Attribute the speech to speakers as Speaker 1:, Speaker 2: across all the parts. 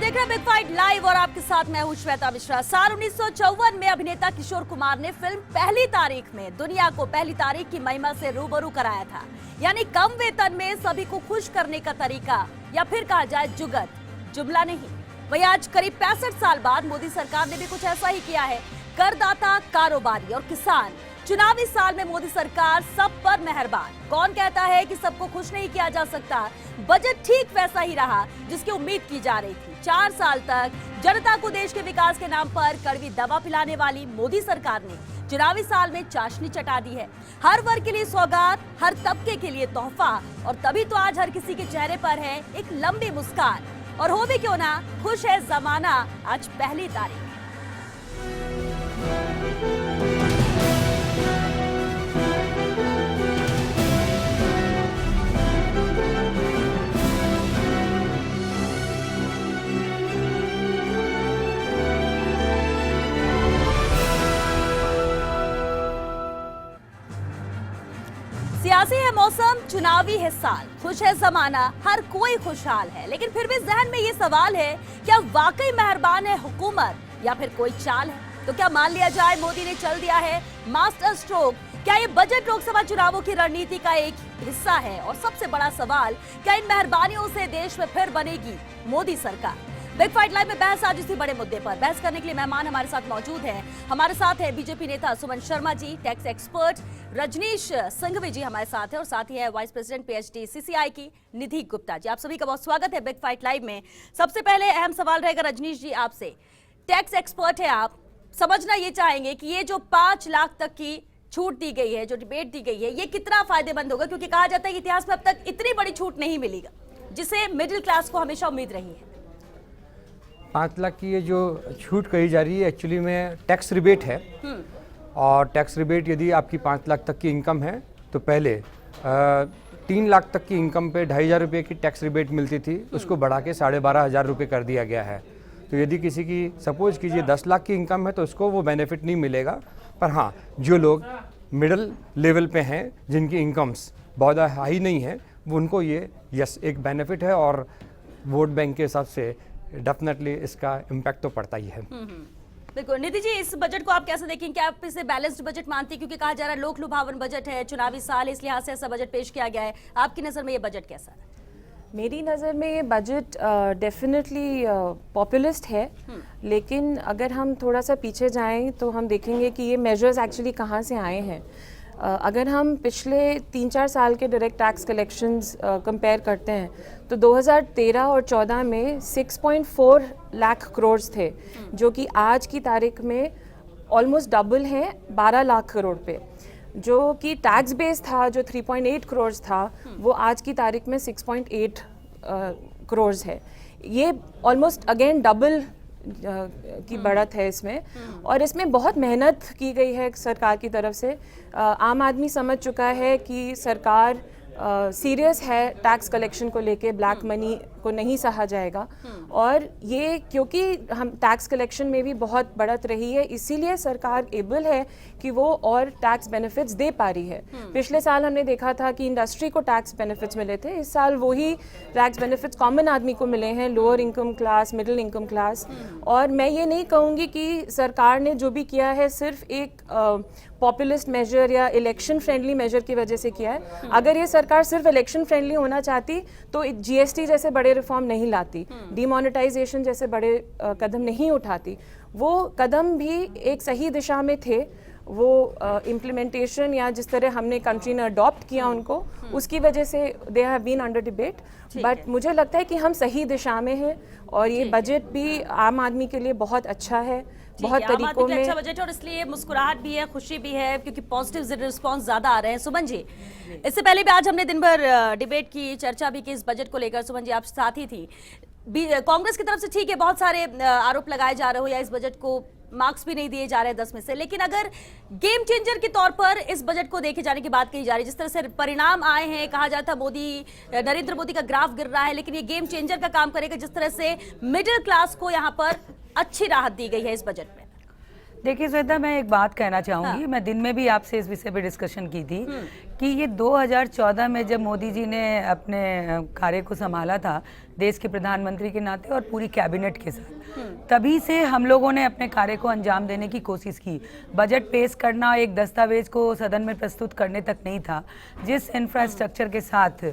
Speaker 1: देख रहे हैं बिग फाइट लाइव और आपके साथ मैं हूं श्वेता मिश्रा। साल 1954 में अभिनेता किशोर कुमार ने फिल्म पहली तारीख में दुनिया को पहली तारीख की महिमा से रूबरू कराया था। यानी कम वेतन में सभी को खुश करने का तरीका, या फिर कहा जाए जुगत, जुमला नहीं। वही आज करीब 65 साल बाद मोदी सरकार ने भी कुछ ऐसा ही किया है। करदाता, कारोबारी और किसान, चुनावी साल में मोदी सरकार सब पर मेहरबान। कौन कहता है कि सबको खुश नहीं किया जा सकता? बजट ठीक वैसा ही रहा जिसकी उम्मीद की जा रही थी। 4 साल तक जनता को देश के विकास के नाम पर कड़वी दवा पिलाने वाली मोदी सरकार ने चुनावी साल में चाशनी चटा दी है। हर वर्ग के लिए सौगात, हर तबके के लिए तोहफा, और तभी तो आज हर किसी के चेहरे पर है एक लंबी मुस्कान। और हो भी क्यों ना, खुश है जमाना आज पहली तारीख। सियासी है मौसम, चुनावी है साल, खुश है जमाना, हर कोई खुशहाल है। लेकिन फिर भी जहन में ये सवाल है, क्या वाकई मेहरबान है हुकूमत या फिर कोई चाल है? तो क्या मान लिया जाए मोदी ने चल दिया है मास्टर स्ट्रोक? क्या ये बजट लोकसभा चुनावों की रणनीति का एक हिस्सा है? और सबसे बड़ा सवाल, क्या इन मेहरबानियों से देश में फिर बनेगी मोदी सरकार? बिग फाइट लाइव में बहस आज इसी बड़े मुद्दे पर। बहस करने के लिए मेहमान हमारे साथ मौजूद हैं। हमारे साथ है बीजेपी नेता सुमन शर्मा जी, टैक्स एक्सपर्ट रजनीश सिंघवी जी हमारे साथ है, और साथ ही है वाइस प्रेसिडेंट पीएचडी सीसीआई की निधि गुप्ता जी। आप सभी का बहुत स्वागत है बिग फाइट लाइव में। सबसे पहले अहम सवाल रहेगा रजनीश जी आपसे, टैक्स एक्सपर्ट है आप, समझना ये चाहेंगे कि ये जो 5 लाख तक की छूट दी गई है, जो डिबेट दी गई है, ये कितना फायदेमंद होगा? क्योंकि कहा जाता है कि इतिहास में अब तक इतनी बड़ी छूट नहीं मिलेगा, जिसे मिडिल क्लास को हमेशा उम्मीद रही है।
Speaker 2: 5 लाख की ये जो छूट कही जा रही है एक्चुअली में टैक्स रिबेट है। और टैक्स रिबेट यदि आपकी 5 लाख तक की इनकम है तो पहले 3 लाख तक की इनकम पे 2,500 रुपये की टैक्स रिबेट मिलती थी, उसको बढ़ा के 12,500 रुपये कर दिया गया है। तो यदि किसी की सपोज कीजिए 10 लाख की इनकम है तो उसको वो बेनिफिट नहीं मिलेगा। पर हाँ, जो लोग मिडिल लेवल पे हैं, जिनकी इनकम्स बहुत हाई नहीं है, वो उनको ये एक बेनिफिट है। और वोट बैंक के हिसाब से डेफिनेटली इसका इम्पैक्ट तो पड़ता ही है।
Speaker 1: बिल्कुल। निधि जी, इस बजट को आप कैसे देखें? क्या आप इसे बैलेंस्ड बजट मानती हैं? क्योंकि कहा जा रहा है लोक लुभावन बजट है, चुनावी साल, इस लिहाज से ऐसा बजट पेश किया गया है। आपकी नज़र में ये बजट कैसा है?
Speaker 3: मेरी नज़र में ये बजट डेफिनेटली पॉपुलिस्ट है, लेकिन अगर हम थोड़ा सा पीछे जाएं तो हम देखेंगे कि ये मेजर्स एक्चुअली कहाँ से आए हैं। अगर हम पिछले 3-4 साल के डायरेक्ट टैक्स कलेक्शंस कंपेयर करते हैं तो 2013 और 14 में 6.4 लाख करोड़ थे, जो कि आज की तारीख में ऑलमोस्ट डबल है 12 लाख करोड़ पे। जो कि टैक्स बेस था, जो 3.8 करोड़ था, वो आज की तारीख में 6.8 करोड़ है। ये ऑलमोस्ट अगेन डबल की बढ़त है इसमें। और इसमें बहुत मेहनत की गई है सरकार की तरफ से। आम आदमी समझ चुका है कि सरकार सीरियस है टैक्स कलेक्शन को लेके, ब्लैक मनी को नहीं सहा जाएगा। और ये क्योंकि हम टैक्स कलेक्शन में भी बहुत बढ़त रही है, इसीलिए सरकार एबल है कि वो और टैक्स बेनिफिट्स दे पा रही है। पिछले साल हमने देखा था कि इंडस्ट्री को टैक्स बेनिफिट्स मिले थे, इस साल वही टैक्स बेनिफिट्स कॉमन आदमी को मिले हैं, lower income class, middle income class. और मैं ये नहीं कहूँगी कि सरकार ने जो भी किया है सिर्फ एक पॉपुलिस्ट मेजर या इलेक्शन फ्रेंडली मेजर की वजह से किया है। अगर ये सरकार सिर्फ इलेक्शन फ्रेंडली होना चाहती तो जीएसटी जैसे बड़े रिफॉर्म नहीं लाती, डिमोनेटाइजेशन जैसे बड़े कदम नहीं उठाती। वो कदम भी एक सही दिशा में थे। वो इम्प्लीमेंटेशन या जिस तरह हमने कंट्री ने अडॉप्ट किया उनको, उसकी वजह से they have been under debate. But मुझे लगता है कि हम सही दिशा में हैं, और ये बजट भी आम आदमी के लिए बहुत अच्छा है, बहुत तरीकों में
Speaker 1: अच्छा बजट है। और इसलिए मुस्कुराहट भी है, खुशी भी है, क्योंकि पॉजिटिव रिस्पांस ज्यादा आ रहे हैं। सुमन जी, इससे पहले भी आज हमने दिन भर डिबेट की, चर्चा भी की इस बजट को लेकर। सुमन जी, आप साथ ही थी। कांग्रेस की तरफ से ठीक है, बहुत सारे आरोप लगाए जा रहे हो या इस बजट को मार्क्स भी नहीं दिए जा रहे 10 में से, लेकिन अगर गेम चेंजर के तौर पर इस बजट को देखे जाने की बात कही जा रही है, जिस तरह से परिणाम आए हैं, कहा जाता है नरेंद्र मोदी का ग्राफ गिर रहा है, लेकिन ये गेम चेंजर का काम करेगा जिस तरह से मिडिल क्लास को यहाँ पर अच्छी राहत दी गई है इस बजट में।
Speaker 4: देखिए श्वेता, मैं एक बात कहना चाहूँगी। हाँ। मैं दिन में भी आपसे इस विषय पे डिस्कशन की थी कि ये 2014 में जब मोदी जी ने अपने कार्य को संभाला था, देश के प्रधानमंत्री के नाते और पूरी कैबिनेट के साथ। तभी से हम लोगों ने अपने कार्य को अंजाम देने की कोशिश की। बजट पेश करना एक दस्तावेज को सदन में प्रस्तुत करने तक नहीं था। जिस इंफ्रास्ट्रक्चर के साथ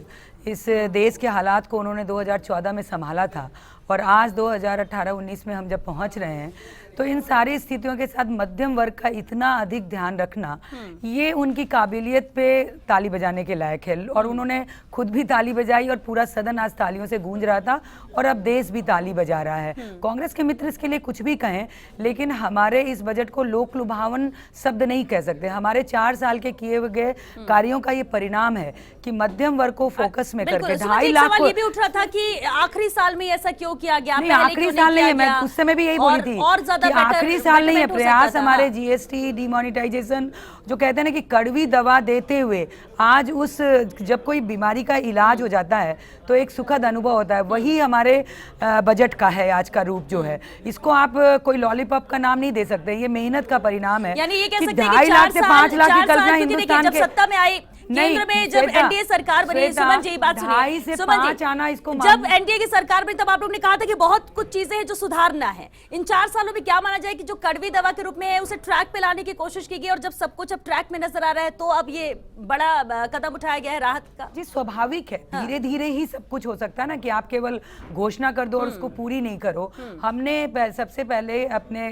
Speaker 4: इस देश के हालात को उन्होंने 2014 में संभाला था और आज 2018-19 में हम जब पहुंच रहे हैं, तो इन सारी स्थितियों के साथ मध्यम वर्ग का इतना अधिक ध्यान रखना, ये उनकी काबिलियत पे ताली बजाने के लायक है। और उन्होंने खुद भी ताली बजाई और पूरा सदन आज तालियों से गूंज रहा था और अब देश भी ताली बजा रहा है। कांग्रेस के मित्र इसके लिए कुछ भी कहें, लेकिन हमारे इस बजट को लोक लुभावन शब्द नहीं कह सकते। हमारे 4 साल के किए गए कार्यों का ये परिणाम है कि मध्यम वर्ग को फोकस में करके 2.5 लाख
Speaker 1: सवाल ये भी उठ रहा था कि आखिरी साल में ऐसा क्यों किया गया?
Speaker 4: नहीं, आखिरी साल नहीं है, मैं उस समय भी यही बोली थी
Speaker 1: और ज्यादा
Speaker 4: कि आखिरी साल नहीं है। प्रयास हमारे जीएसटी डिमोनेटाइजेशन जो कहते हैं ना कि कड़वी दवा देते हुए आज उस जब कोई बीमारी का इलाज हो जाता है तो एक सुखद अनुभव होता है, वही हमारे बजट का है आज का रूप जो है। इसको आप कोई लॉलीपॉप का नाम नहीं दे सकते, ये मेहनत का परिणाम है।
Speaker 1: यानी ये कह
Speaker 4: कि
Speaker 1: सकते हैं
Speaker 4: 2.5 लाख से 5 लाख की कल्पना
Speaker 1: क्योंकि
Speaker 4: हिंदुस्तान
Speaker 1: जब
Speaker 4: के
Speaker 1: सत्ता में आई केंद्र में, जब एनडीए सरकार बनी, सुमन जी बात सुनिए,
Speaker 4: 2.5 से 5 आना इसको
Speaker 1: जब एनडीए की सरकार बनी तब आप लोग ने कहा था कि बहुत कुछ चीजें हैं जो सुधारना है। इन 4 सालों में क्या माना जाए कि जो कड़वी दवा के रूप में है उसे ट्रैक पे लाने की कोशिश की गई, और जब सब कुछ अब ट्रैक में नजर आ रहा है तो अब ये बड़ा कदम उठाया गया है राहत का?
Speaker 4: जी, स्वाभाविक है। धीरे धीरे ही सब कुछ हो सकता है ना, कि आप केवल घोषणा कर दो और उसको पूरी नहीं करो। हमने सबसे पहले अपने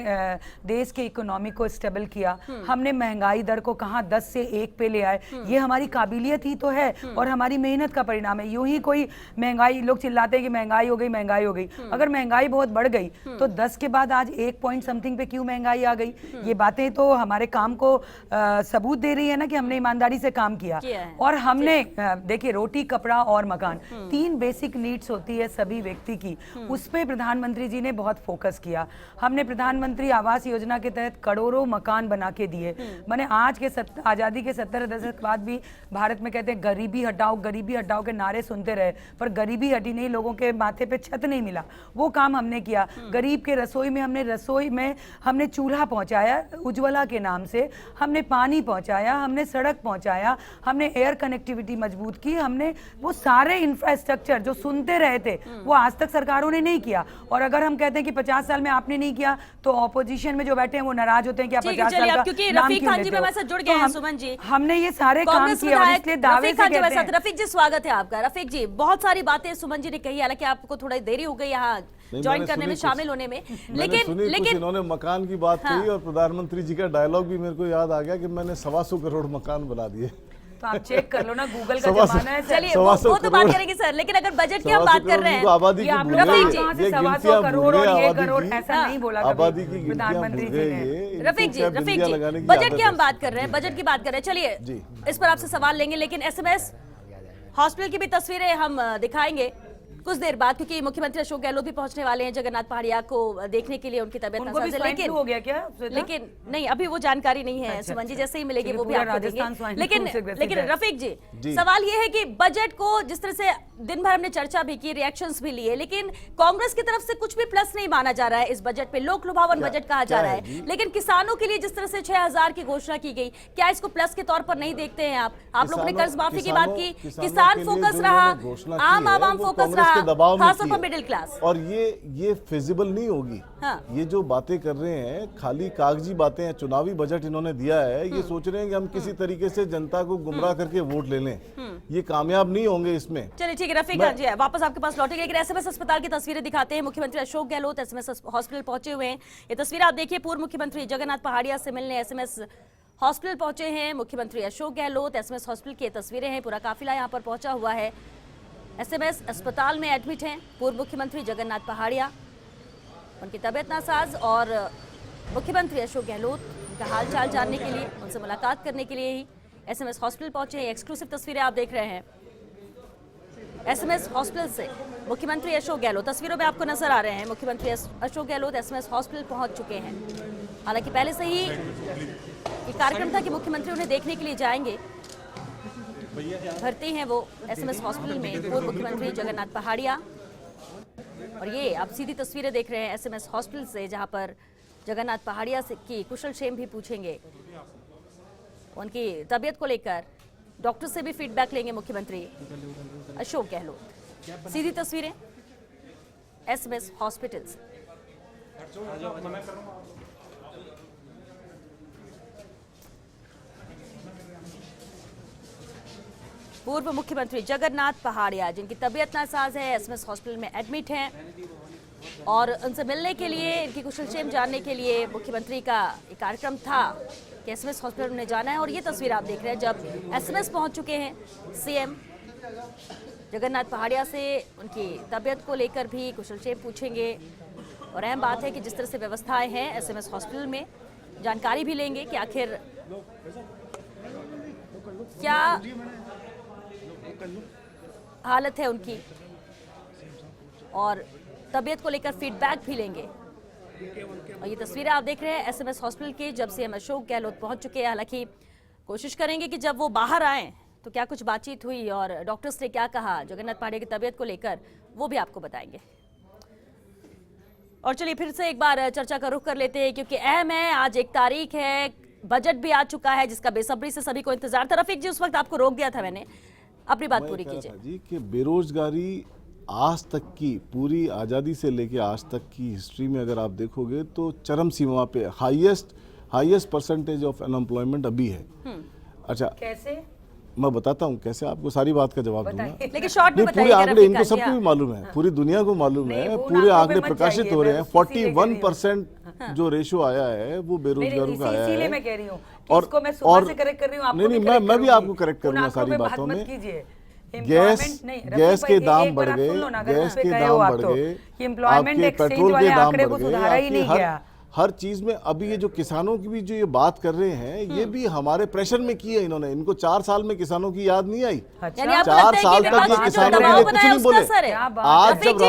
Speaker 4: देश के इकोनॉमी को स्टेबल किया। हमने महंगाई दर को कहाँ 10 से 1 पे ले आए। ये हमारी काबिलियत ही तो है और हमारी मेहनत का परिणाम है। यूं ही कोई महंगाई, लोग चिल्लाते हैं कि महंगाई हो गई, महंगाई हो गई। अगर महंगाई बहुत बढ़ गई तो 10 के बाद आज 1 पॉइंट समथिंग पे क्यों महंगाई आ गई? ये बातें तो हमारे काम को सबूत दे रही है ना कि हमने ईमानदारी से काम किया। और हमने देखिए, रोटी, कपड़ा और मकान, 3 बेसिक नीड्स होती है सभी व्यक्ति की, उस पे प्रधानमंत्री जी ने बहुत फोकस किया। हमने प्रधानमंत्री आवास योजना के तहत करोड़ों मकान बना के दिए। मैंने आज के आजादी के 70 दशक के बाद भी भारत में कहते हैं गरीबी हटाओ के नारे सुनते रहे, पर गरीबी हटी नहीं, लोगों के माथे पे छत नहीं मिला। वो काम हमने किया। गरीब के रसोई में हमने चूल्हा पहुंचाया उज्ज्वला के नाम से, हमने पानी पहुंचाया, हमने सड़क पहुंचाया, हमने एयर कनेक्टिविटी मजबूत की। हमने वो सारे इंफ्रास्ट्रक्चर जो सुनते रहे थे वो आज तक सरकारों ने नहीं किया। और अगर हम कहते हैं कि 50 साल में आपने नहीं किया तो ऑपोजिशन में जो बैठे हैं वो नाराज होते हैं कि आप 50 साल का
Speaker 1: क्योंकि
Speaker 4: नाम
Speaker 1: रफीक
Speaker 4: क्यों
Speaker 1: खान जी
Speaker 4: लेते हो?
Speaker 1: हमारे साथ जुड़ गए हैं। सुमन जी,
Speaker 4: हमने ये सारे काम किए और इसलिए दावे से कहते हैं।
Speaker 1: रफीक जी, स्वागत है आपका। रफीक जी, बहुत सारी बातें सुमन जी ने कही, हालांकि आपको थोड़ा देरी हो गई यहाँ ज्वाइन करने में, शामिल होने में, लेकिन
Speaker 5: इन्होंने मकान की बात कही और प्रधानमंत्री जी का डायलॉग भी मेरे को याद आ गया कि मैंने 125 करोड़ मकान बना दिए।
Speaker 4: तो आप चेक कर लो ना, गूगल का जमाना है।
Speaker 1: चलिए वो तो बात करेंगे सर, लेकिन अगर बजट की हम बात कर रहे हैं,
Speaker 5: आबादी की
Speaker 4: आप लोग कहाँ से 125 करोड़ और ये करोड़ ऐसा नहीं बोला
Speaker 5: आबादी की
Speaker 4: प्रधानमंत्री जी ने।
Speaker 1: रफीक जी, बजट की हम बात कर रहे हैं, बजट की बात कर रहे हैं। चलिए इस पर आपसे सवाल लेंगे, लेकिन एसएमएस हॉस्पिटल की भी तस्वीरें हम दिखाएंगे कुछ देर बाद, क्योंकि मुख्यमंत्री अशोक गहलोत भी पहुंचने वाले हैं जगन्नाथ पहाड़िया को देखने के लिए। उनकी तबीयत नासाज है, लेकिन
Speaker 4: हो गया क्या?
Speaker 1: लेकिन नहीं, अभी वो जानकारी नहीं है। सुमन जी जैसे ही मिलेगी वो भी आपको देंगे। लेकिन रफीक जी, सवाल ये है कि बजट को जिस तरह से दिन भर हमने चर्चा भी की, रिएक्शंस भी लिए, लेकिन कांग्रेस की तरफ से कुछ भी प्लस नहीं माना जा रहा है इस बजट पे। लोक लुभावन बजट कहा जा रहा है, लेकिन किसानों के लिए जिस तरह से 6000 की घोषणा की गई, क्या इसको प्लस के तौर पर नहीं देखते हैं आप लोगों ने कर्ज माफी की बात की, किसान फोकस रहा, आम आवाम फोकस रहा, खासतौर पर मिडिल क्लास,
Speaker 5: और ये फिजिबल नहीं होगी। ये जो बातें कर रहे हैं खाली कागजी बातें हैं। चुनावी बजट इन्होंने दिया है, ये सोच रहे हैं कि हम किसी तरीके से जनता को गुमराह करके वोट ले लें, ये कामयाब नहीं होंगे इसमें।
Speaker 1: चलिए ठीक है रफीक जी, वापस आपके पास लौटेंगे, लेकिन एसएमएस अस्पताल की तस्वीरें दिखाते हैं। मुख्यमंत्री अशोक गहलोत एसएमएस हॉस्पिटल पहुंचे हुए हैं। ये तस्वीर आप देखिए, पूर्व मुख्यमंत्री जगन्नाथ पहाड़िया से मिलने एसएमएस हॉस्पिटल पहुंचे हैं मुख्यमंत्री अशोक गहलोत। एसएमएस हॉस्पिटल की तस्वीरें हैं, पूरा काफिला यहाँ पर पहुंचा हुआ है। एसएमएस अस्पताल में एडमिट हैं पूर्व मुख्यमंत्री जगन्नाथ पहाड़िया, उनकी तबीयत नासाज, और मुख्यमंत्री अशोक गहलोत उनका हालचाल जानने के लिए, उनसे मुलाकात करने के लिए ही एसएमएस हॉस्पिटल पहुंचे हैं। एक्सक्लूसिव तस्वीरें आप देख रहे हैं एसएमएस हॉस्पिटल से। मुख्यमंत्री अशोक गहलोत तस्वीरों में आपको नजर आ रहे हैं। मुख्यमंत्री अशोक गहलोत एसएमएस हॉस्पिटल पहुंच चुके हैं। हालांकि पहले से ही ये कार्यक्रम था कि मुख्यमंत्री उन्हें देखने के लिए जाएंगे। भर्ती हैं वो एसएमएस हॉस्पिटल में पूर्व मुख्यमंत्री जगन्नाथ पहाड़िया, और ये आप सीधी तस्वीरें देख रहे हैं एसएमएस हॉस्पिटल से, जहां पर जगन्नाथ पहाड़िया से की कुशल क्षेम भी पूछेंगे, उनकी तबीयत को लेकर डॉक्टर से भी फीडबैक लेंगे मुख्यमंत्री अशोक गहलोत। सीधी तस्वीरें एसएमएस हॉस्पिटल से। पूर्व मुख्यमंत्री जगन्नाथ पहाड़िया, जिनकी तबीयत नासाज है, एसएमएस हॉस्पिटल में एडमिट हैं और उनसे मिलने के लिए, इनकी कुशलक्षेम जानने के लिए मुख्यमंत्री का एक कार्यक्रम था कि एसएमएस हॉस्पिटल में जाना है। और ये तस्वीर आप देख रहे हैं जब एसएमएस पहुंच चुके हैं सीएम जगन्नाथ पहाड़िया से उनकी तबीयत को लेकर भी कुशलक्षेम पूछेंगे। और अहम बात है कि जिस तरह से व्यवस्थाएं हैं एसएमएस हॉस्पिटल में, जानकारी भी लेंगे कि आखिर क्या हालत है उनकी और तबीयत को लेकर फीडबैक भी लेंगे। और ये तस्वीरें आप देख रहे हैं एसएमएस हॉस्पिटल की, जब सीएम अशोक गहलोत पहुंच चुके हैं। हालांकि कोशिश करेंगे कि जब वो बाहर आए तो क्या कुछ बातचीत हुई और डॉक्टर्स ने क्या कहा जगन्नाथ पहाड़िया की तबीयत को लेकर, वो भी आपको बताएंगे। और चलिए फिर से एक बार चर्चा का रुख कर लेते हैं, क्योंकि अहम है, आज 1 तारीख है, बजट भी आ चुका है जिसका बेसब्री से सभी को इंतजार था। रफीक जी, उस वक्त आपको रोक दिया था मैंने, अपनी बात पूरी कीजिए
Speaker 5: जी। कि बेरोजगारी आज तक की, पूरी आज़ादी से लेके आज तक की हिस्ट्री में अगर आप देखोगे तो चरम सीमा पे हाईएस्ट परसेंटेज ऑफ अनएम्प्लॉयमेंट अभी है। अच्छा,
Speaker 4: कैसे?
Speaker 5: मैं बताता हूँ कैसे, आपको सारी बात का जवाब दूंगा।
Speaker 1: लेकिन शॉर्ट में
Speaker 5: पूरे आंकड़े इनको सबको भी मालूम है, पूरी दुनिया को मालूम है, पूरे आंकड़े प्रकाशित हो रहे हैं। 41% जो रेशो आया है वो बेरोजगारों का आया
Speaker 4: इसीलिए
Speaker 5: है।
Speaker 4: मैं कह रही हूँ
Speaker 5: और
Speaker 4: मैं सुबह से करेक्ट कर रही हूँ, आपको
Speaker 5: नहीं, मैं भी आपको करेक्ट करूंगा सारी बातों में। गैस के दाम बढ़ गए, गैस के दाम बढ़ गए, आपके पेट्रोल के दाम बढ़ गए, आपके हर चीज में। अभी ये जो किसानों की भी जो ये बात कर रहे हैं, ये भी हमारे प्रेशर में की है इन्होंने। इनको 4 साल में किसानों की याद नहीं आई। 4 साल तक ये किसानों के लिए कुछ नहीं बोले। आज जब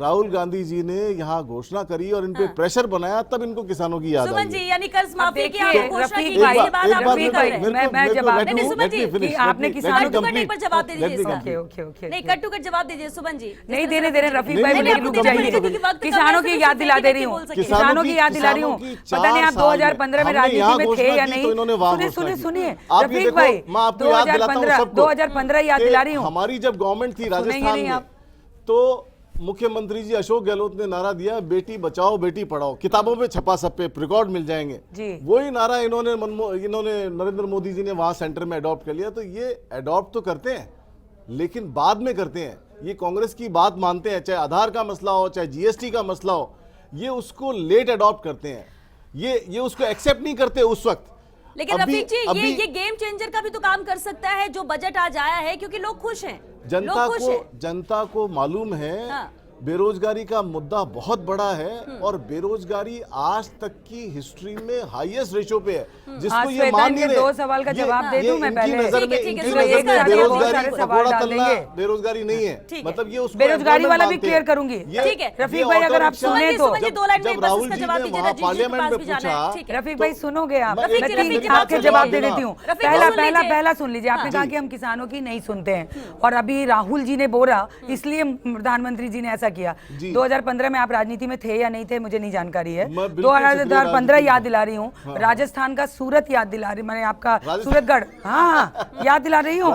Speaker 5: राहुल गांधी जी ने यहाँ घोषणा करी और इन पे प्रेशर बनाया, तब इनको किसानों की याद आई।
Speaker 1: यानी कर्ज माफी की आपने घोषणा की,
Speaker 4: आपने किसानों को
Speaker 1: जवाब दे दीजिए। नहीं, कट टू कट जवाब दीजिए सुमन जी।
Speaker 4: नहीं दे रहे रफीक भाई, किसानों की याद दिला दे रही हूँ, किसानों की याद दिला रही हूँ। पता नहीं आप 2015 में राजनीति में थे या नहीं। सुनिए रफीक भाई, 2015 याद दिला रही हूँ।
Speaker 5: हमारी जब गवर्नमेंट थी राजस्थान में, तो मुख्यमंत्री जी अशोक गहलोत ने नारा दिया, बेटी बचाओ बेटी पढ़ाओ, किताबों पे छपा, सब पे रिकॉर्ड मिल जाएंगे। वही नारा इन्होंने नरेंद्र मोदी जी ने वहां सेंटर में अडॉप्ट कर लिया। तो ये अडॉप्ट तो करते हैं लेकिन बाद में करते हैं। ये कांग्रेस की बात मानते हैं, चाहे आधार का मसला हो, चाहे जीएसटी का मसला हो, ये उसको लेट अडॉप्ट करते हैं। ये उसको एक्सेप्ट नहीं करते उस वक्त।
Speaker 1: लेकिन रफीक जी, ये गेम चेंजर का भी तो काम कर सकता है जो बजट आज आया है, क्योंकि लोग खुश हैं।
Speaker 5: जनता को मालूम है। हाँ। बेरोजगारी का मुद्दा बहुत बड़ा है और बेरोजगारी आज तक की हिस्ट्री में हाईएस्ट रेशो पे है, जिसको ये मान नहीं रहे।
Speaker 4: 2 सवाल का जवाब दे दूं मैं पहले।
Speaker 5: बेरोजगारी नहीं है, मतलब ये उसको
Speaker 4: बेरोजगारी वाला भी क्लियर करूंगी।
Speaker 1: ठीक है
Speaker 4: रफीक भाई, अगर आप सुने तो
Speaker 5: जब राहुल जी ने वहाँ पार्लियामेंट में पूछा,
Speaker 4: रफीक भाई सुनोगे आप, आपके जवाब दे देती हूँ। पहला सुन लीजिए। आपने कहा कि हम किसानों की नहीं सुनते हैं, और अभी राहुल जी ने बोला इसलिए प्रधानमंत्री जी ने ऐसा किया। 2015 में आप राजनीति में थे या नहीं थे मुझे नहीं जानकारी है। 2015 याद दिला रही हूँ। हाँ। राजस्थान का सूरत याद दिला रही, मैंने आपका सूरतगढ़, हाँ याद दिला रही हूँ।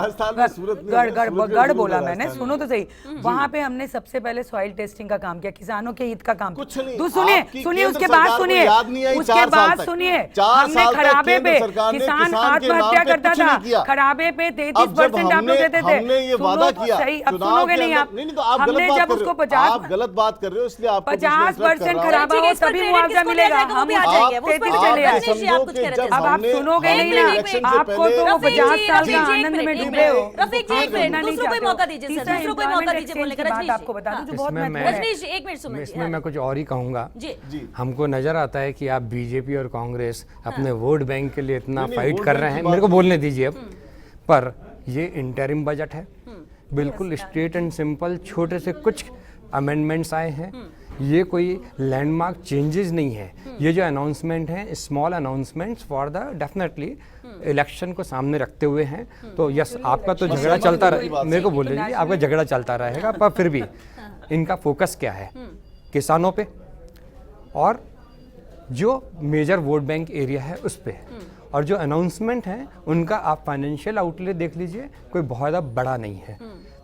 Speaker 4: गढ़ बोला मैंने, सुनो तो सही। वहां पे हमने सबसे पहले सॉइल टेस्टिंग का काम किया, किसानों के हित का काम। सुनिए उसके बाद सुनिए हमने खराबे पे किसान आत्महत्या करता था, खराबे पे 33% आप लोग देते थे। सही, अब सुनोगे नहीं आप। हमने जब उसको 50,
Speaker 5: आप गलत बात कर रहे हो, इसलिए आपको
Speaker 4: 50% खराबा हो तभी मुआवजा मिलेगा। हम अब आप सुनोगे नहीं ना, आपको तो 50 साल का आनंद में डूबे हो।
Speaker 1: दूसरों को मौका दीजिए सर, दूसरों को मौका दीजिए बोलने का।
Speaker 4: बात आपको बता दूं जो बहुत
Speaker 1: रजनीश, एक मिनट सुनिए,
Speaker 2: इसमें मैं कुछ और ही कहूंगा। हमको नजर आता है कि आप बीजेपी और कांग्रेस अपने वोट बैंक के लिए इतना फाइट कर रहे हैं, मेरे को बोलने दीजिए अब। पर ये इंटरिम बजट है, बिल्कुल स्ट्रेट एंड सिंपल, छोटे से कुछ अमेंडमेंट्स आए हैं। ये कोई लैंडमार्क चेंजेस नहीं है। ये जो अनाउंसमेंट है, small announcements for the definitely election को सामने रखते हुए हैं। तो यस, आपका तो झगड़ा चलता रहे, मेरे को बोल दीजिए, आपका झगड़ा चलता रहेगा, पर फिर भी इनका फोकस क्या है? किसानों पे और जो मेजर वोट बैंक एरिया है उस पे है। और जो अनाउंसमेंट है उनका आप फाइनेंशियल आउटलेट देख लीजिए, कोई बहुत ज़्यादा बड़ा नहीं है।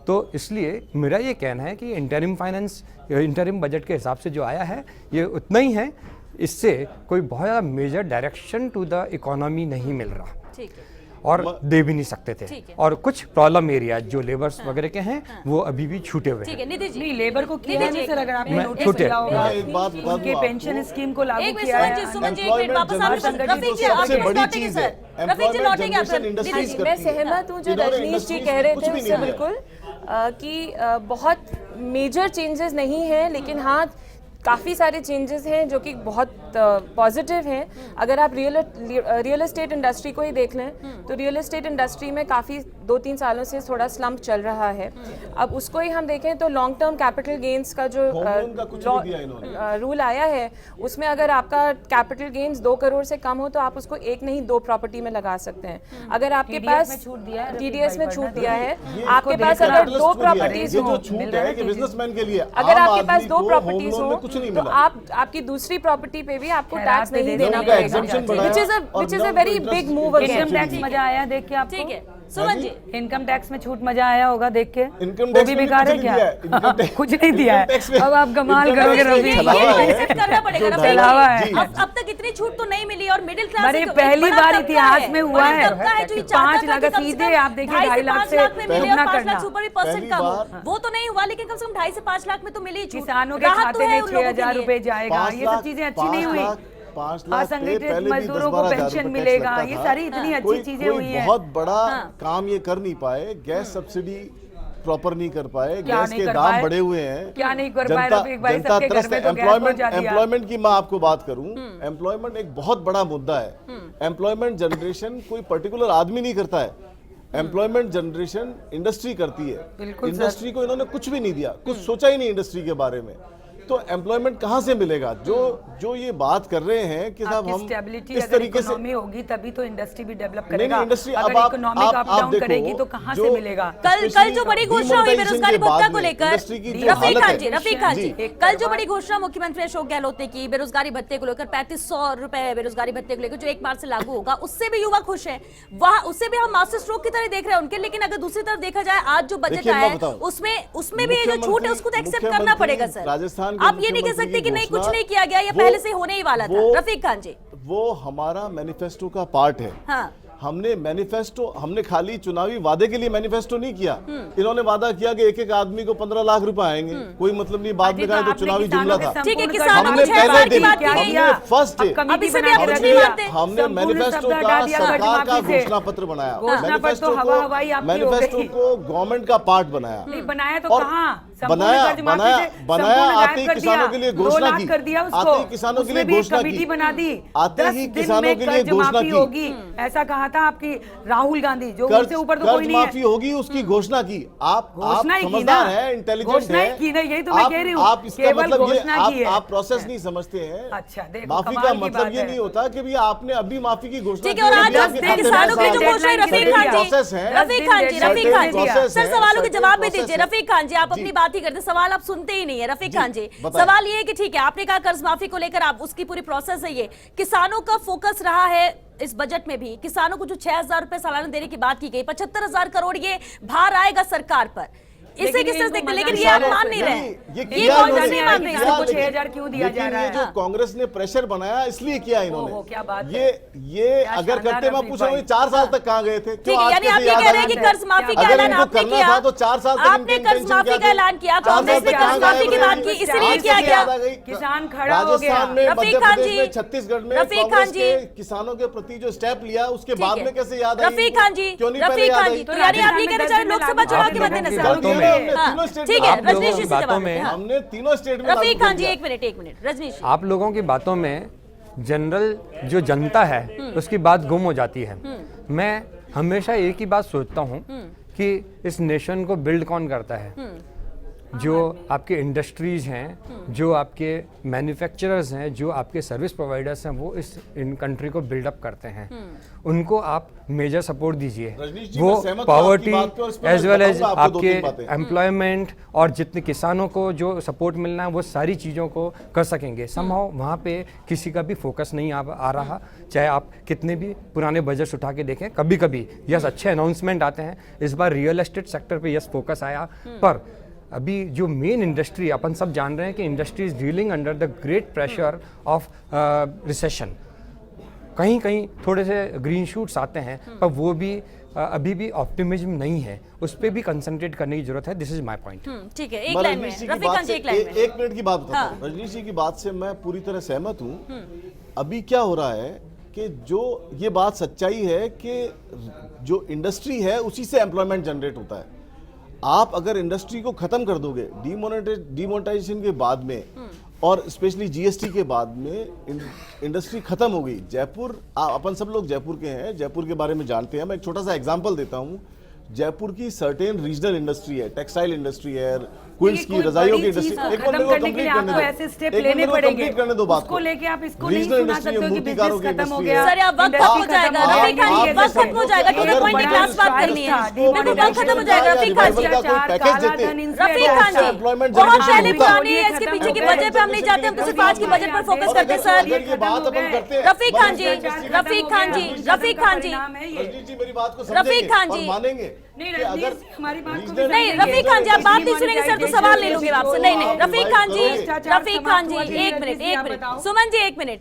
Speaker 2: तो इसलिए मेरा ये कहना है कि इंटरिम बजट के हिसाब से जो आया है ये उतना ही है, इससे कोई बहुत ज़्यादा major direction to the economy नहीं मिल रहा।
Speaker 1: ठीक है।
Speaker 2: और दे भी नहीं सकते थे।
Speaker 1: ठीक है।
Speaker 2: और कुछ प्रॉब्लम एरिया जो लेबर्स वगैरह के हैं वो अभी भी छूटे हुए
Speaker 1: ठीक
Speaker 2: हैं।
Speaker 1: है निधि जी,
Speaker 4: नहीं, लेबर को किया
Speaker 1: निधि जी,
Speaker 4: है सर, अगर आपने
Speaker 2: मैं
Speaker 4: नोटिस
Speaker 2: छोटे-
Speaker 4: किया होगा
Speaker 5: मैं एक बात बता
Speaker 4: उनके
Speaker 5: दूं
Speaker 4: पेंशन
Speaker 5: आपको।
Speaker 4: स्कीम को लागू
Speaker 1: एक मिनट
Speaker 4: किया है।
Speaker 1: सुमन जी एक मिनट वापस आप
Speaker 5: Employment
Speaker 1: रफीक जी
Speaker 5: जनरेशन
Speaker 1: आप
Speaker 5: सबसे बड़ी
Speaker 1: लौटेंगे
Speaker 5: चीज
Speaker 1: सर,
Speaker 5: है।
Speaker 1: रफीक जी लौटेंगे आप
Speaker 5: Employment
Speaker 1: निधि
Speaker 5: generation
Speaker 1: जी।
Speaker 3: मैं
Speaker 5: करती है।
Speaker 3: सहमत हूँ जो
Speaker 5: इन्होंने
Speaker 3: रजनीश जी
Speaker 5: industries
Speaker 3: कह रहे
Speaker 5: कुछ
Speaker 3: थे
Speaker 5: भी
Speaker 3: उससे
Speaker 5: नहीं दिया।
Speaker 3: बिल्कुल कि बहुत मेजर चेंजेस नहीं है, लेकिन हाँ काफ़ी सारे चेंजेस हैं जो कि बहुत पॉजिटिव हैं। अगर आप रियल एस्टेट इंडस्ट्री को ही देख लें तो रियल एस्टेट इंडस्ट्री में काफ़ी 2-3 सालों से थोड़ा स्लम्प चल रहा है। अब उसको ही हम देखें तो लॉन्ग टर्म कैपिटल गेन्स का जो
Speaker 5: होम लोन का कुछ नहीं दिया इन्होंने।
Speaker 3: रूल आया है उसमें अगर आपका कैपिटल गेन्स 2 करोड़ से कम हो तो आप उसको एक नहीं 2 प्रॉपर्टी में लगा सकते हैं। अगर आपके
Speaker 4: TDS
Speaker 3: पास
Speaker 4: में छूट दिया है,
Speaker 3: TDS में छूट दिया है,
Speaker 5: ये
Speaker 3: आपके
Speaker 5: इसको
Speaker 3: पास
Speaker 5: देखकर
Speaker 3: अगर
Speaker 5: catalyst
Speaker 3: 2
Speaker 5: हो गया है।
Speaker 3: प्रॉपर्टीज
Speaker 5: ये
Speaker 3: हो,
Speaker 5: जो छूट है कि बिजनेसमैन के लिए,
Speaker 3: अगर
Speaker 5: आम
Speaker 3: आपके पास
Speaker 5: आदमी
Speaker 3: 2
Speaker 5: को
Speaker 3: प्रॉपर्टीज
Speaker 5: होम लोन
Speaker 3: हो
Speaker 5: में कुछ नहीं
Speaker 3: तो
Speaker 5: मिला।
Speaker 3: आपकी दूसरी प्रॉपर्टी पे भी आपको
Speaker 4: खैरात
Speaker 3: टैक्स
Speaker 4: पे
Speaker 3: नहीं
Speaker 4: दे
Speaker 3: देना
Speaker 4: देंगे,
Speaker 3: पड़ेगा,
Speaker 5: exemption बढ़ाया
Speaker 3: which is a
Speaker 5: और
Speaker 3: very
Speaker 5: now
Speaker 3: big
Speaker 5: interest
Speaker 3: move
Speaker 5: rate
Speaker 3: again।
Speaker 4: Income tax मजा आया देख के आपको?
Speaker 1: ठीक है सुमन जी,
Speaker 4: इनकम टैक्स में छूट मजा आया होगा देख के?
Speaker 5: इनकम
Speaker 4: वो
Speaker 5: टैक्स
Speaker 4: भी
Speaker 5: में
Speaker 4: बेकार है
Speaker 5: कुछ
Speaker 4: क्या?
Speaker 5: नहीं दिया है। इनकम टैक्स-
Speaker 4: कुछ नहीं दिया
Speaker 5: इनकम टैक्स
Speaker 4: है।
Speaker 5: में-
Speaker 4: अब आप कमाल
Speaker 5: इनकम
Speaker 4: करोगे
Speaker 5: टैक्स में
Speaker 4: रफीक।
Speaker 5: छलावा
Speaker 1: ये
Speaker 5: है।
Speaker 1: एक्सेप्ट करना पड़ेगा
Speaker 5: जो
Speaker 1: रफीक
Speaker 4: छलावा
Speaker 1: जी।
Speaker 4: है।
Speaker 1: अब तक इतनी छूट तो नहीं मिली और मिडिल क्लास
Speaker 4: अरे पहली बार इतिहास में हुआ है
Speaker 1: कि
Speaker 4: 5 लाख सीधे आप देखिए 2.5 लाख से
Speaker 1: में मिले और
Speaker 4: दुगना
Speaker 1: 5
Speaker 4: करना।
Speaker 1: लाख सुपर भी परसेंट
Speaker 5: पहली
Speaker 1: कम हो,
Speaker 5: बार-
Speaker 1: वो तो नहीं हुआ, लेकिन कम से कम 2.5 से 5 लाख में तो मिली छूट।
Speaker 4: किसानों के
Speaker 1: राहत
Speaker 4: खाते
Speaker 1: तो है
Speaker 4: में
Speaker 1: उन लोगों के
Speaker 4: 6,000
Speaker 1: लिए।
Speaker 4: रुपए जाएगा। ये सब चीजें अच्छी नहीं हुई।
Speaker 5: 5 लाख पे
Speaker 4: असंगठित
Speaker 5: पहले भी
Speaker 4: मजदूरों को
Speaker 5: 10-12 हजार
Speaker 4: पेंशन
Speaker 5: रुपए टैक्स
Speaker 4: मिलेगा।
Speaker 5: लगता
Speaker 4: ये
Speaker 5: था।
Speaker 4: सारी इतनी अच्छी
Speaker 5: कोई
Speaker 4: चीजें हुई हैं।
Speaker 5: बहुत बड़ा काम ये कर नहीं पाए, गैस सब्सिडी प्रॉपर नहीं कर पाए,
Speaker 4: क्या
Speaker 5: गैस
Speaker 4: नहीं
Speaker 5: के
Speaker 4: कर
Speaker 5: दाम
Speaker 4: पाए?
Speaker 5: बढ़े हुए हैं।
Speaker 4: क्या नहीं कर पाए रफीक भाई?
Speaker 5: जनता
Speaker 4: सबके घर
Speaker 5: त्रस्त
Speaker 4: में
Speaker 5: है।
Speaker 4: तो गैस पहुंचा दिया।
Speaker 5: एम्प्लॉयमेंट की मैं आपको बात करूं, एम्प्लॉयमेंट एक बहुत बड़ा मुद्दा है। एम्प्लॉयमेंट जनरेशन कोई पर्टिकुलर आदमी नहीं करता है, एम्प्लॉयमेंट जनरेशन इंडस्ट्री करती है।
Speaker 4: बिल्कुल सर।
Speaker 5: इंडस्ट्री को इन्होंने कुछ भी नहीं दिया, कुछ सोचा ही नहीं इंडस्ट्री के बारे में, तो एम्प्लॉयमेंट कहाँ से मिलेगा? जो ये बात कर रहे हैं कि साहब हम
Speaker 4: स्टेबिलिटी
Speaker 5: इस
Speaker 4: अगर
Speaker 5: तरीके से
Speaker 4: इकोनॉमी होगी तभी तो इंडस्ट्री भी डेवलप
Speaker 5: नहीं,
Speaker 4: करेगा।
Speaker 5: इंडस्ट्री
Speaker 4: अगर
Speaker 5: अब
Speaker 4: इकोनॉमिक अप डाउन
Speaker 5: देखो,
Speaker 4: करेगी तो कहाँ से
Speaker 5: जो-
Speaker 4: मिलेगा?
Speaker 1: कल जो बड़ी घोषणा हुई बेरोजगारी भत्ता को लेकर,
Speaker 5: इंडस्ट्री की जो
Speaker 1: रफीक
Speaker 5: हालत
Speaker 1: खान
Speaker 5: है,
Speaker 1: जी, रफीक खान जी,
Speaker 5: जी।
Speaker 1: कल जो बड़ी घोषणा मुख्यमंत्री अशोक गहलोत ने की बेरोजगारी भत्ते को लेकर 3500 रुपए बेरोजगारी भत्ते को लेकर जो एक बार से लागू होगा, उससे भी युवा खुश है। वह उससे भी हम मास्टर स्ट्रोक की तरह देख रहे हैं उनके। लेकिन अगर दूसरी तरफ देखा जाए, आज जो बजट
Speaker 5: देखिए,
Speaker 1: आया
Speaker 5: मैं
Speaker 1: है
Speaker 5: बताऊं,
Speaker 1: उसमें भी ये जो छूट है उसको तो एक्सेप्ट करना पड़ेगा सर।
Speaker 5: राजस्थान के
Speaker 1: आप ये नहीं कह
Speaker 5: मुख्यमंत्री
Speaker 1: सकते कि
Speaker 5: की
Speaker 1: नहीं कुछ
Speaker 5: घोषणा-
Speaker 1: नहीं किया गया, ये
Speaker 5: वो-
Speaker 1: पहले से होने ही वाला था।
Speaker 5: वो-
Speaker 1: रफीक खान जी,
Speaker 5: वो हमारा मैनिफेस्टो का पार्ट है।
Speaker 1: हाँ
Speaker 5: हमने खाली चुनावी वादे के लिए मैनिफेस्टो नहीं किया। इन्होंने वादा किया कि एक एक आदमी को 15 लाख रुपए आएंगे, कोई मतलब नहीं, बाद में कहा तो चुनावी जुमला था।
Speaker 1: ठीक है,
Speaker 4: संपूर्ण
Speaker 1: किसानों
Speaker 5: हमने
Speaker 1: को 6,000
Speaker 5: पहले
Speaker 1: की
Speaker 5: दिन,
Speaker 1: बात की गई।
Speaker 5: हमने फर्स्ट डे,
Speaker 1: अब इसे भी आप कुछ नहीं मानते।
Speaker 5: हमने मैनिफेस्टो का सरकार का घोषणा पत्र बनाया,
Speaker 4: घोषणा पत्र तो हवा हवाई आपकी हो
Speaker 5: मैनिफेस्टो
Speaker 4: गई।
Speaker 5: को गवर्नमेंट का पार्ट बनाया।
Speaker 4: नहीं बनाया तो
Speaker 5: और
Speaker 4: कहाँ?
Speaker 5: बनाया आते ही किसानों के लिए घोषणा की,
Speaker 4: कर दिया उसको।
Speaker 5: आते ही किसानों के लिए
Speaker 4: उसमें भी एक
Speaker 5: घोषणा
Speaker 4: कमेटी
Speaker 5: की,
Speaker 4: बना दी।
Speaker 5: आते
Speaker 4: 10
Speaker 5: ही
Speaker 4: दिन
Speaker 5: किसानों
Speaker 4: में
Speaker 5: के लिए
Speaker 4: कर्ज
Speaker 5: घोषणा
Speaker 4: माफी
Speaker 5: की
Speaker 4: होगी, ऐसा कहा था आपकी राहुल गांधी, जो उनसे ऊपर तो कोई
Speaker 5: कर्ज
Speaker 4: नहीं है।
Speaker 5: माफी होगी उसकी घोषणा की। आप
Speaker 4: घोषणा ही की
Speaker 5: समझदार
Speaker 4: ना।
Speaker 5: है, इंटेलिजेंट
Speaker 4: घोषणा ही
Speaker 5: है,
Speaker 4: की ना, यही तो मैं कह रही हूँ।
Speaker 5: आप इसका
Speaker 4: केवल
Speaker 5: मतलब ये
Speaker 4: घोषणा की है।
Speaker 5: आप प्रोसेस नहीं समझते हैं।
Speaker 4: अच्छा, देखो,
Speaker 5: माफी
Speaker 4: कमाल
Speaker 5: का
Speaker 4: की
Speaker 5: मतलब
Speaker 4: बात
Speaker 5: ये
Speaker 4: है।
Speaker 5: नहीं होता कि भी आपने अभी माफी की घोषणा
Speaker 1: ठीक
Speaker 5: की
Speaker 1: है, और
Speaker 5: है,
Speaker 1: आज
Speaker 5: अभी
Speaker 4: दस
Speaker 5: आपके
Speaker 4: दिन
Speaker 5: खाते में
Speaker 1: किसानों के लिए जो
Speaker 5: पैसा
Speaker 1: घोषणा है,
Speaker 5: आ
Speaker 1: रफीक
Speaker 5: गया।
Speaker 1: खान जी,
Speaker 5: प्रोसेस है,
Speaker 1: रफीक खान जी, रफीक खान जी,
Speaker 5: प्रोसेस
Speaker 1: सर
Speaker 5: है,
Speaker 1: सवालों के
Speaker 5: सर्टेन
Speaker 1: जवाब भी
Speaker 5: प्रोसेस
Speaker 1: दीजिए।
Speaker 5: है।
Speaker 1: रफीक खान जी, आप
Speaker 5: जी।
Speaker 1: अपनी बात ही करते, सवाल आप सुनते ही नहीं है। रफीक
Speaker 5: जी,
Speaker 1: खान जी,
Speaker 5: बताएं।
Speaker 1: सवाल ये है कि ठीक है, आपने कहा कर्ज माफी को लेकर आप उसकी पूरी प्रोसेस है, ये किसानों का फोकस रहा है इस बजट में भी। किसानों को जो 6,000 रुपए सालाना देने की बात की गई, 75,000 करोड़ ये भार आएगा सरकार पर, इसे किस तरह से देखते हैं? लेकिन ये आप मान नहीं रहे,
Speaker 5: ये
Speaker 1: ये
Speaker 5: किया
Speaker 1: कौन
Speaker 5: इन्होंने,
Speaker 1: नहीं मान रहे
Speaker 5: किया,
Speaker 1: इसको।
Speaker 4: को
Speaker 5: लेकिन-
Speaker 4: 6,000 क्यों दिया जा
Speaker 5: लेकिन
Speaker 4: रहा
Speaker 5: ये
Speaker 4: है?
Speaker 5: जो कांग्रेस ने प्रेशर बनाया इसलिए किया इन्होंने।
Speaker 4: ओहो, क्या बात है।
Speaker 5: ये अगर
Speaker 4: शानदार
Speaker 5: करते मैं
Speaker 4: रफीक
Speaker 5: पूछा
Speaker 4: भाई।
Speaker 5: 4 साल तक कहाँ गए थे?
Speaker 1: ठीक है, यानी आप ये कह रहे हैं कि कर्ज माफी का
Speaker 5: अगर
Speaker 1: ऐलान
Speaker 5: इनको
Speaker 1: आपने
Speaker 5: करना
Speaker 1: किया,
Speaker 5: था तो 4 साल तक
Speaker 1: आपने
Speaker 5: इनकी
Speaker 1: कर्ज
Speaker 5: intention
Speaker 1: माफी
Speaker 5: क्या
Speaker 1: का
Speaker 5: थी?
Speaker 1: ऐलान किया,
Speaker 5: 4
Speaker 1: कांग्रेस
Speaker 5: साल
Speaker 1: ने
Speaker 5: तक
Speaker 1: कर्ज
Speaker 5: कहाँ
Speaker 1: माफी की
Speaker 5: गए?
Speaker 1: बात की, इसलिए
Speaker 5: आज
Speaker 1: किया
Speaker 5: कैसे
Speaker 1: गया।
Speaker 5: याद आ गई?
Speaker 4: किसान खड़ा हो गया।
Speaker 5: राजस्थान में,
Speaker 1: रफीक
Speaker 5: मध्य
Speaker 1: खान
Speaker 5: प्रदेश
Speaker 1: जी,
Speaker 5: में, छत्तीसगढ़ में
Speaker 1: रफीक खान
Speaker 5: कांग्रेस
Speaker 1: जी,
Speaker 5: के किसानों के प्रति जो स्टेप लिया उसके बाद
Speaker 1: ठीक
Speaker 5: में
Speaker 1: है।
Speaker 5: कैसे याद आई?
Speaker 1: रफीक खान जी,
Speaker 5: क्यों नहीं पहले
Speaker 1: रफीक
Speaker 5: याद
Speaker 1: खान
Speaker 5: आई?
Speaker 1: जी, तो यानी आप ये कहना चाह रहे हैं लोकसभा चुनाव के मद्देनजर।
Speaker 2: बातों में-
Speaker 1: हाँ, ठीक है,
Speaker 2: आप लोगों
Speaker 1: रजनीश
Speaker 2: की
Speaker 1: जी से
Speaker 2: बातों
Speaker 1: जवाब
Speaker 2: में-
Speaker 1: देते हैं। हाँ।
Speaker 5: हमने तीनों स्टेट में
Speaker 1: रफीक
Speaker 5: लागू
Speaker 1: खान
Speaker 5: कर
Speaker 1: जी,
Speaker 5: दिया।
Speaker 1: एक मिनट रजनीश जी।
Speaker 2: आप लोगों की बातों में जनरल जो जनता है उसकी बात गुम हो जाती है। मैं हमेशा एक ही बात सोचता हूँ कि इस नेशन को बिल्ड कौन करता है? जो आपके इंडस्ट्रीज हैं, जो आपके मैन्युफैक्चरर्स हैं, जो आपके सर्विस प्रोवाइडर्स हैं, वो इन कंट्री को बिल्डअप करते हैं, उनको आप मेजर सपोर्ट दीजिए। वो पॉवर्टी एज वेल एज आपके एम्प्लॉयमेंट और जितने किसानों को जो सपोर्ट मिलना है वो सारी चीज़ों को कर सकेंगे। समहाउ वहाँ पे किसी का भी फोकस नहीं आ रहा, चाहे आप कितने भी पुराने बजट्स उठा के देखें। कभी कभी यस अच्छे अनाउंसमेंट आते हैं, इस बार रियल एस्टेट सेक्टर पे यस फोकस आया, पर अभी जो मेन इंडस्ट्री अपन सब जान रहे हैं कि industry is dealing under the great pressure of recession. कहीं कहीं थोड़े से ग्रीन शूट्स आते हैं, पर वो भी अभी भी ऑप्टिमिज्म नहीं है, उस पर भी कंसंट्रेट करने की जरूरत है। This is my point.
Speaker 1: ठीक है, एक लाइन में रफीक खान जी, एक लाइन में।
Speaker 5: एक मिनट की बात बताता हूं। रजनीश जी की बात से मैं पूरी तरह सहमत हूं। अभी क्या हो रहा है कि जो ये बात सच्चाई है कि जो इंडस्ट्री है उसी से एम्प्लॉयमेंट जनरेट होता है। आप अगर इंडस्ट्री को खत्म कर दोगे डिमोनेटाइजेशन के बाद में और स्पेशली जीएसटी के बाद में इंडस्ट्री खत्म हो गई। जयपुर, अपन सब लोग जयपुर के हैं, जयपुर के बारे में जानते हैं। मैं एक छोटा सा एग्जांपल देता हूं। जयपुर की सर्टेन रीजनल इंडस्ट्री है, टेक्सटाइल इंडस्ट्री है, क्विल्स की, रजाइयों की इंडस्ट्री। एक मिनट को कंप्लीट करने दो,
Speaker 4: ऐसे स्टेप लेने पड़ेंगे,
Speaker 5: कंप्लीट करने दो बात
Speaker 4: उसको लेके आप इसको नहीं
Speaker 5: रीजनल
Speaker 4: सुना
Speaker 5: इंडस्ट्री
Speaker 4: सकते
Speaker 5: है,
Speaker 4: हो कि
Speaker 5: मूर्तिकारों की
Speaker 4: बिजनेस खत्म हो
Speaker 5: इंडस्ट्री
Speaker 4: गया।
Speaker 5: है।
Speaker 1: सर अब वक्त खत्म हो जाएगा रफीक खान जी, वक्त खत्म हो जाएगा, टू द पॉइंट एक लास्ट बात करनी है। बिल्कुल वक्त खत्म हो जाएगा रफीक खान जी। रफीक खान जी बहुत पहले पुरानी है, इसके पीछे की वजह पे हम नहीं जाते, हम तो सिर्फ आज की बजट पर फोकस करते हैं सर। रफीक खान जी, रफीक खान जी, रफीक खान जी,
Speaker 5: मेरी बात को
Speaker 1: रफीक खान जी
Speaker 5: मानेंगे
Speaker 4: नहीं,
Speaker 5: कि अगर
Speaker 4: हमारी बात को
Speaker 1: नहीं रफीक खान जी, आप बात नहीं सुनेंगे सर तो सवाल ले लूंगी आपसे। नहीं नहीं रफीक खान जी, रफीक खान जी एक मिनट, सुमन जी एक मिनट।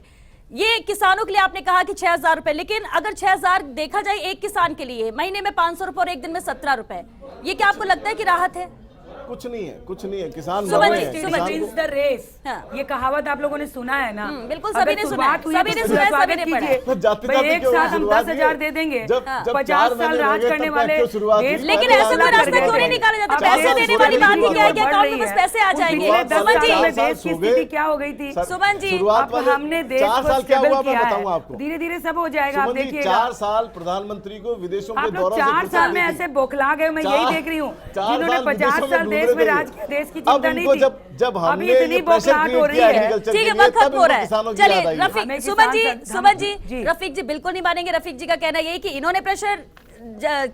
Speaker 1: ये किसानों के लिए आपने कहा कि 6,000 रुपए, लेकिन अगर 6,000 देखा जाए एक किसान के लिए, महीने में 500 रुपए और एक दिन में 17 रुपए, ये क्या आपको लगता है कि राहत है?
Speaker 5: कुछ नहीं है, कुछ नहीं है। किसान
Speaker 1: सुमन
Speaker 5: मर रहे
Speaker 1: जी,
Speaker 5: हैं,
Speaker 1: सुमन
Speaker 5: किसान
Speaker 1: जी,
Speaker 5: को-
Speaker 4: द रेस,
Speaker 1: हाँ।
Speaker 4: ये कहावत आप लोगों ने सुना है ना?
Speaker 1: बिल्कुल,
Speaker 4: अगर
Speaker 1: सभी ने सुना है,
Speaker 4: शुरुआत हुई
Speaker 1: सभी ने सुना है,
Speaker 4: स्वागत
Speaker 1: सभी ने पढ़ा है।
Speaker 4: कीजिए।
Speaker 5: तो जाते
Speaker 4: भाई
Speaker 5: जाते
Speaker 4: एक
Speaker 5: क्यों
Speaker 4: साथ हम
Speaker 5: शुरुआत
Speaker 4: 10,000
Speaker 5: की?
Speaker 4: दे देंगे,
Speaker 5: जब
Speaker 4: 50
Speaker 5: 4
Speaker 4: साल
Speaker 5: महीने
Speaker 4: राज
Speaker 5: रह गए,
Speaker 4: करने
Speaker 5: तब
Speaker 4: वाले
Speaker 5: क्यों शुरुआत की?
Speaker 4: देश
Speaker 1: लेकिन
Speaker 4: को
Speaker 1: ऐसे कोई
Speaker 4: अलग
Speaker 1: रास्ता
Speaker 4: कर
Speaker 1: क्यों नहीं
Speaker 4: देते
Speaker 1: निकाला जाता?
Speaker 5: चार
Speaker 1: पैसे
Speaker 5: साल
Speaker 1: देने
Speaker 5: सोने
Speaker 1: वाली
Speaker 5: की
Speaker 1: बात ही
Speaker 5: शुरुआत
Speaker 1: क्या है कि
Speaker 4: बढ़
Speaker 1: अकाउंट
Speaker 4: रही
Speaker 1: में बस
Speaker 4: है।
Speaker 1: पैसे आ जाएंगे।
Speaker 4: पिछले 10
Speaker 1: सुमन जी,
Speaker 4: साल में
Speaker 5: साल
Speaker 4: देश की
Speaker 5: सो गए।
Speaker 4: स्थिति क्या हो गई थी?
Speaker 1: सुमन जी,
Speaker 5: शुरुआत
Speaker 4: अब
Speaker 5: वाले
Speaker 4: हमने देश
Speaker 5: 4
Speaker 4: को
Speaker 5: साल क्या
Speaker 4: स्टेबल
Speaker 5: हुआ मैं
Speaker 4: किया
Speaker 5: बताऊं
Speaker 4: है।
Speaker 5: आपको।
Speaker 4: धीरे धीरे सब हो जाएगा, आप
Speaker 5: सुमन जी,
Speaker 4: देखिएगा।
Speaker 5: 4 साल प्रधानमंत्री को विदेशों के
Speaker 4: आप लोग
Speaker 5: दौरों से
Speaker 4: 4
Speaker 5: फुर्सत
Speaker 4: साल में
Speaker 5: नहीं थी।
Speaker 4: ऐसे बौखला गए, मैं यही देख रही हूँ।
Speaker 5: 4
Speaker 4: जिन्होंने
Speaker 5: साल
Speaker 4: 50
Speaker 5: विदेशों
Speaker 4: साल
Speaker 5: में
Speaker 4: देश
Speaker 5: डूबे
Speaker 4: में
Speaker 5: थे।
Speaker 4: राज किया, देश की
Speaker 5: अब
Speaker 4: चिंता नहीं
Speaker 5: इनको
Speaker 4: थी।
Speaker 5: जब
Speaker 4: अभी
Speaker 5: हमने
Speaker 4: इतनी
Speaker 5: ये प्रेशर
Speaker 4: बौखलाहट हो
Speaker 5: क्रिएट
Speaker 4: रही
Speaker 5: किया
Speaker 4: है।
Speaker 5: एग्रीकल्चर
Speaker 1: ठीक
Speaker 5: के
Speaker 1: है,
Speaker 5: लिए,
Speaker 1: वक्त
Speaker 5: तब
Speaker 1: खत्म हो
Speaker 5: इनको
Speaker 1: रहा है।
Speaker 5: किसानों की याद
Speaker 1: चलिए
Speaker 5: आई।
Speaker 1: रफीक,
Speaker 4: हमें
Speaker 1: सुमन जी,
Speaker 4: किसान
Speaker 1: सुमन जी,
Speaker 4: जी।
Speaker 1: रफीक जी बिल्कुल नहीं मानेंगे। रफीक जी का कहना यही कि इन्होंने प्रेशर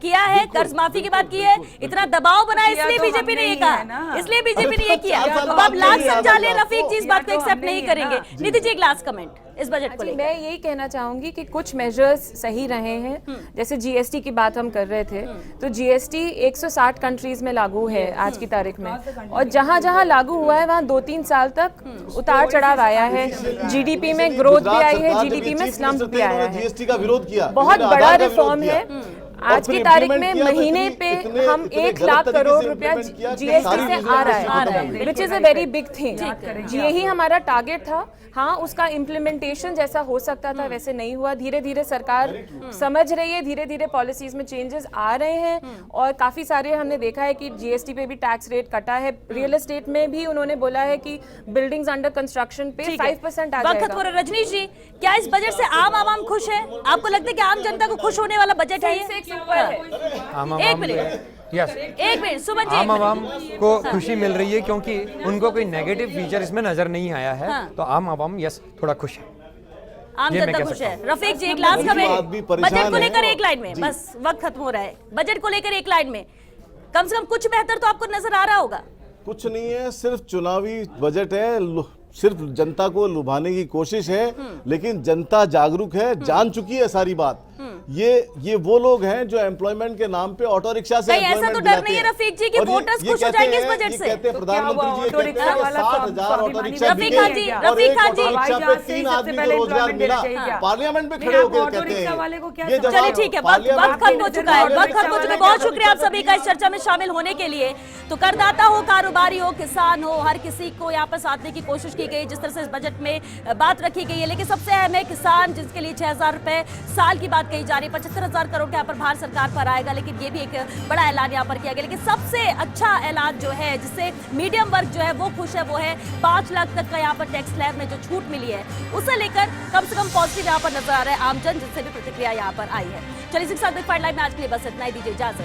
Speaker 1: किया है, कर्ज माफी की बात की है, इतना दबाव बनाया, इसलिए
Speaker 4: तो
Speaker 1: बीजेपी ने
Speaker 4: हमने
Speaker 1: ये
Speaker 4: ही
Speaker 1: कहा,
Speaker 4: है ना।
Speaker 1: इसलिए बीजेपी ने ये किया।
Speaker 5: चार साल
Speaker 1: अब
Speaker 5: बाद
Speaker 1: आप लाख
Speaker 5: नहीं
Speaker 1: समझा
Speaker 5: याद
Speaker 1: ले,
Speaker 5: आया।
Speaker 1: रफीक जी इस बात को
Speaker 4: तो
Speaker 1: एक्सेप्ट
Speaker 4: हमने
Speaker 1: नहीं
Speaker 4: ही है
Speaker 1: करेंगे।
Speaker 4: ना।
Speaker 1: नीति जी एक लास्ट कमेंट इस बजट को
Speaker 3: जी,
Speaker 1: लेकर।
Speaker 3: मैं यही कहना चाहूंगी कि कुछ मेजर्स सही रहे हैं। जैसे जीएसटी की बात हम कर रहे थे, तो जीएसटी 160 कंट्रीज में लागू है आज की तारीख में, और जहां जहां लागू हुआ है वहां 2-3 साल तक उतार चढ़ाव आया है। जीडीपी में ग्रोथ भी आई है, जीडीपी में स्लम्प भी आया है।
Speaker 5: जीएसटी का विरोध किया,
Speaker 3: बहुत
Speaker 5: इन्होंने
Speaker 3: बड़ा
Speaker 5: आधार का विरोध
Speaker 3: रिफॉर्म
Speaker 5: किया।
Speaker 3: है।
Speaker 5: और
Speaker 3: आज
Speaker 5: फिर
Speaker 3: की तारीख
Speaker 5: implement
Speaker 3: में
Speaker 5: किया तो
Speaker 3: महीने
Speaker 5: इतने-
Speaker 3: पे
Speaker 5: इतने-
Speaker 3: हम
Speaker 5: इतने
Speaker 3: 1
Speaker 5: गलत
Speaker 3: लाख
Speaker 5: तरीके
Speaker 3: करोड़
Speaker 5: से
Speaker 3: रुपया
Speaker 5: implement किया कि
Speaker 3: जीएसटी
Speaker 5: सारी
Speaker 3: से
Speaker 5: चीजें
Speaker 3: आ रहा
Speaker 5: खत्म
Speaker 3: है,
Speaker 5: हो गई।
Speaker 3: Which is a very big thing. यही हमारा टारगेट था। हाँ, उसका इम्प्लीमेंटेशन जैसा हो सकता था वैसे नहीं हुआ। धीरे धीरे सरकार समझ रही है, धीरे धीरे पॉलिसीज में चेंजेस आ रहे हैं, और काफी सारे हमने देखा है कि जीएसटी पे भी टैक्स रेट कटा है। रियल एस्टेट में भी उन्होंने बोला है कि बिल्डिंग्स अंडर कंस्ट्रक्शन पे 5% आ
Speaker 1: वक्त
Speaker 3: जाएगा।
Speaker 1: हो रहा है। रजनीश जी, क्या इस बजट से आम आवाम खुश है? आपको लगता है कि आम जनता को खुश होने वाला बजट है ये?
Speaker 3: सेंसेक्स ऊपर है।
Speaker 2: आम
Speaker 1: एक
Speaker 2: आवाम
Speaker 1: मिनट,
Speaker 2: यस
Speaker 1: एक मिनट, सुमन जी,
Speaker 2: आम आवाम को खुशी मिल रही है क्योंकि उनको कोई नेगेटिव फीचर इसमें नजर नहीं आया है।
Speaker 1: हाँ।
Speaker 2: तो आम आवाम यस थोड़ा खुश है।
Speaker 1: आम
Speaker 2: ये मैं
Speaker 1: जनता
Speaker 2: कह
Speaker 1: खुश
Speaker 2: सकता
Speaker 1: है। रफीक जी एक लास्ट
Speaker 5: आदमी
Speaker 1: कमेंट
Speaker 5: परेशान
Speaker 1: बजट को
Speaker 5: है।
Speaker 1: लेकर एक लाइन में,
Speaker 5: जी।
Speaker 1: बस वक्त खत्म हो रहा है। बजट को लेकर एक लाइन में कम से कम कुछ बेहतर तो आपको नजर आ रहा होगा।
Speaker 5: कुछ नहीं है, सिर्फ चुनावी बजट है, सिर्फ जनता को लुभाने की कोशिश है, लेकिन जनता जागरूक है, जान चुकी है सारी बात। ये वो लोग हैं जो एम्प्लॉयमेंट के नाम पे ऑटो रिक्शा से
Speaker 1: नहीं, ऐसा
Speaker 5: employment
Speaker 1: तो डर
Speaker 5: दिलाते
Speaker 1: नहीं है
Speaker 5: हैं।
Speaker 1: रफीक जी कि
Speaker 5: और ये-
Speaker 1: वोटर्स
Speaker 5: ये
Speaker 1: खुश हो
Speaker 5: कहते
Speaker 1: जाएंगे इस
Speaker 5: हैं-
Speaker 1: बजट
Speaker 5: ये
Speaker 1: से।
Speaker 5: कहते हैं
Speaker 4: तो
Speaker 5: प्रधानमंत्री
Speaker 4: क्या हुआ,
Speaker 5: जी ये
Speaker 4: ऑटो
Speaker 5: कहते हैं
Speaker 4: रिक्शा
Speaker 5: कि
Speaker 4: वाला
Speaker 5: 60,000 ऑटो
Speaker 4: स्वाभिमानी
Speaker 5: रिक्शा
Speaker 1: रफीक
Speaker 5: बिके
Speaker 1: खान जी,
Speaker 5: और
Speaker 1: रफीक
Speaker 5: एक
Speaker 1: खान
Speaker 5: ऑटो
Speaker 1: जी।
Speaker 5: रिक्शा पे
Speaker 4: हवाई जहाज से
Speaker 5: 3
Speaker 4: सबसे
Speaker 5: आदमी को
Speaker 4: पहले
Speaker 5: रोजगार
Speaker 4: employment
Speaker 5: मिला।
Speaker 4: देना चाहिए क्या?
Speaker 5: पार्लियामेंट में
Speaker 4: नहीं,
Speaker 5: खड़े
Speaker 4: आप
Speaker 5: होकर
Speaker 4: ऑटो
Speaker 5: कहते
Speaker 4: रिक्शा
Speaker 5: हैं
Speaker 4: वाले को क्या
Speaker 5: ये
Speaker 4: समझते
Speaker 5: जवाब
Speaker 1: चलिए ठीक है, वक्त
Speaker 5: पार्लियामेंट
Speaker 1: खत्म हो
Speaker 5: में
Speaker 1: चुका है,
Speaker 5: ऑटो
Speaker 1: वक्त
Speaker 5: रिक्शा
Speaker 1: खत्म हो चुका है।
Speaker 5: वाले
Speaker 1: बहुत
Speaker 5: ऑटो
Speaker 1: शुक्रिया आप
Speaker 5: रिक्शा
Speaker 1: सभी का इस चर्चा में शामिल होने के लिए। तो करदाता हो, कारोबारी हो, किसान हो, हर किसी को यहाँ पर साधने की कोशिश की गई जिस तरह से इस बजट में बात रखी गई है। लेकिन सबसे अहम है किसान, जिसके लिए 6,000 रुपए साल की बात कही जा रही है। 75,000 करोड़ का यहाँ पर भारत सरकार पर आएगा, लेकिन ये भी एक बड़ा ऐलान यहाँ पर किया गया। लेकिन सबसे अच्छा ऐलान जो है, जिससे मीडियम वर्ग जो है वो खुश है, वो है 5 लाख तक का यहाँ पर टैक्स स्लैब में जो छूट मिली है, उसे लेकर कम से कम पॉजिटिव यहाँ पर नजर आ रहा है आमजन, जिससे भी प्रतिक्रिया यहाँ पर आई है। चलिए, 6 लाइव में आज के लिए बस इतना ही। दीजिए इजाजत।